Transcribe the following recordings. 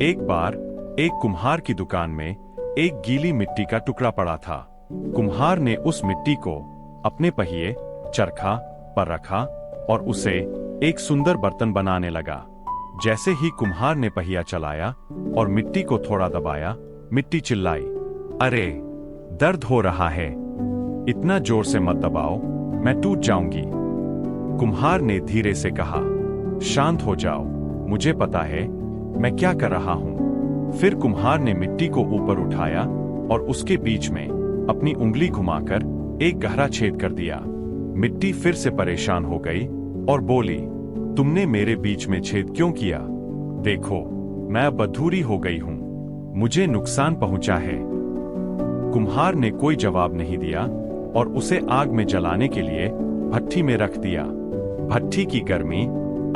एक बार एक कुम्हार की दुकान में एक गीली मिट्टी का टुकड़ा पड़ा था। कुम्हार ने उस मिट्टी को अपने पहिए चरखा पर रखा और उसे एक सुंदर बर्तन बनाने लगा। जैसे ही कुम्हार ने पहिया चलाया और मिट्टी को थोड़ा दबाया, मिट्टी चिल्लाई, अरे, दर्द हो रहा है, इतना जोर से मत दबाओ, मैं टूट जाऊंगी। कुम्हार ने धीरे से कहा, शांत हो जाओ, मुझे पता है मैं क्या कर रहा हूं। फिर कुम्हार ने मिट्टी को ऊपर उठाया और उसके बीच में अपनी उंगली घुमाकर एक गहरा छेद कर दिया। मिट्टी फिर से परेशान हो गई और बोली, तुमने मेरे बीच में छेद क्यों किया? देखो, मैं अब अधूरी हो गई हूं, मुझे नुकसान पहुंचा है। कुम्हार ने कोई जवाब नहीं दिया और उसे आग में जलाने के लिए भट्ठी में रख दिया। भट्ठी की गर्मी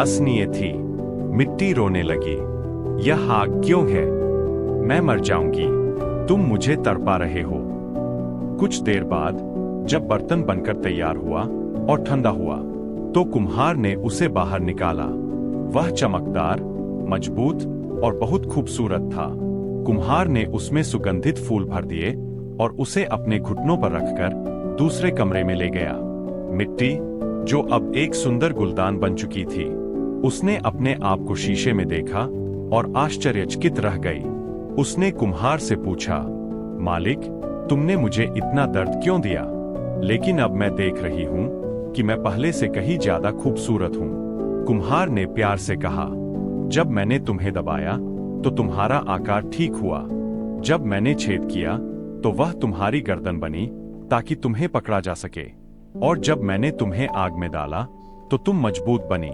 असहनीय थी। मिट्टी रोने लगी, यह आग क्यों है? मैं मर जाऊंगी, तुम मुझे तड़पा रहे हो। कुछ देर बाद जब बर्तन बनकर तैयार हुआ और ठंडा हुआ, तो कुम्हार ने उसे बाहर निकाला। वह चमकदार, मजबूत और बहुत खूबसूरत था। कुम्हार ने उसमें सुगंधित फूल भर दिए और उसे अपने घुटनों पर रखकर दूसरे कमरे में ले गया। मिट्टी, जो अब एक सुंदर गुलदान बन चुकी थी, उसने अपने आप को शीशे में देखा और आश्चर्यचकित रह गई। उसने कुम्हार से पूछा, मालिक, तुमने मुझे इतना दर्द क्यों दिया? लेकिन अब मैं देख रही हूं कि मैं पहले से कहीं ज्यादा खूबसूरत हूं। कुम्हार ने प्यार से कहा, जब मैंने तुम्हें दबाया तो तुम्हारा आकार ठीक हुआ। जब मैंने छेद किया तो वह तुम्हारी गर्दन बनी ताकि तुम्हें पकड़ा जा सके। और जब मैंने तुम्हें आग में डाला तो तुम मजबूत बनी।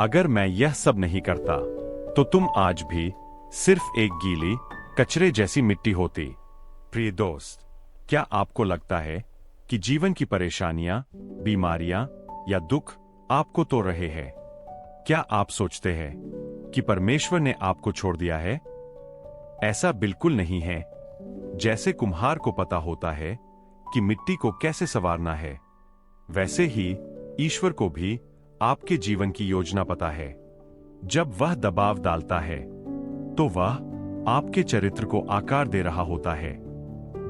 अगर मैं यह सब नहीं करता तो तुम आज भी सिर्फ एक गीली, कचरे जैसी मिट्टी होती। प्रिय दोस्त, क्या आपको लगता है कि जीवन की परेशानियां, बीमारियां या दुख आपको तो रहे हैं? क्या आप सोचते हैं कि परमेश्वर ने आपको छोड़ दिया है? ऐसा बिल्कुल नहीं है। जैसे कुम्हार को पता होता है कि मिट्टी को कैसे संवारना है, वैसे ही ईश्वर को भी आपके जीवन की योजना पता है। जब वह दबाव डालता है तो वह आपके चरित्र को आकार दे रहा होता है।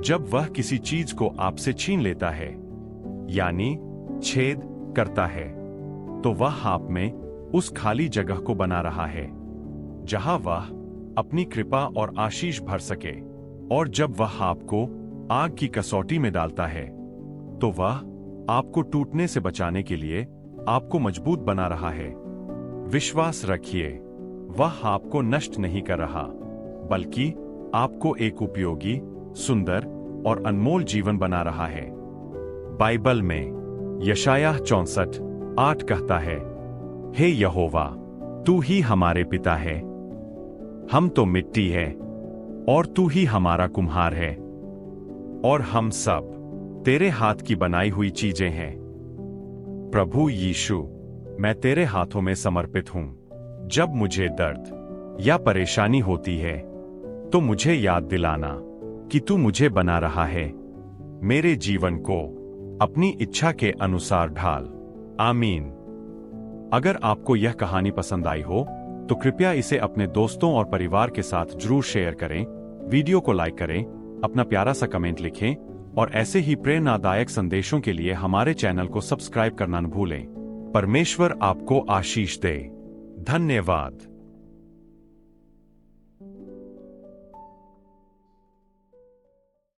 जब वह किसी चीज को आपसे छीन लेता है, यानी छेद करता है, तो वह आप में उस खाली जगह को बना रहा है जहां वह अपनी कृपा और आशीष भर सके। और जब वह आपको आग की कसौटी में डालता है, तो वह आपको टूटने से बचाने के लिए आपको मजबूत बना रहा है। विश्वास रखिए, वह आपको नष्ट नहीं कर रहा, बल्कि आपको एक उपयोगी, सुंदर और अनमोल जीवन बना रहा है। बाइबल में यशायाह 64:8 कहता है, हे यहोवा, तू ही हमारे पिता है, हम तो मिट्टी है और तू ही हमारा कुम्हार है, और हम सब तेरे हाथ की बनाई हुई चीजें हैं। प्रभु यीशु, मैं तेरे हाथों में समर्पित हूं। जब मुझे दर्द या परेशानी होती है तो मुझे याद दिलाना कि तू मुझे बना रहा है। मेरे जीवन को अपनी इच्छा के अनुसार ढाल। आमीन। अगर आपको यह कहानी पसंद आई हो तो कृपया इसे अपने दोस्तों और परिवार के साथ जरूर शेयर करें। वीडियो को लाइक करें, अपना प्यारा सा कमेंट लिखें और ऐसे ही प्रेरणादायक संदेशों के लिए हमारे चैनल को सब्सक्राइब करना न भूलें। परमेश्वर आपको आशीष दे। धन्यवाद।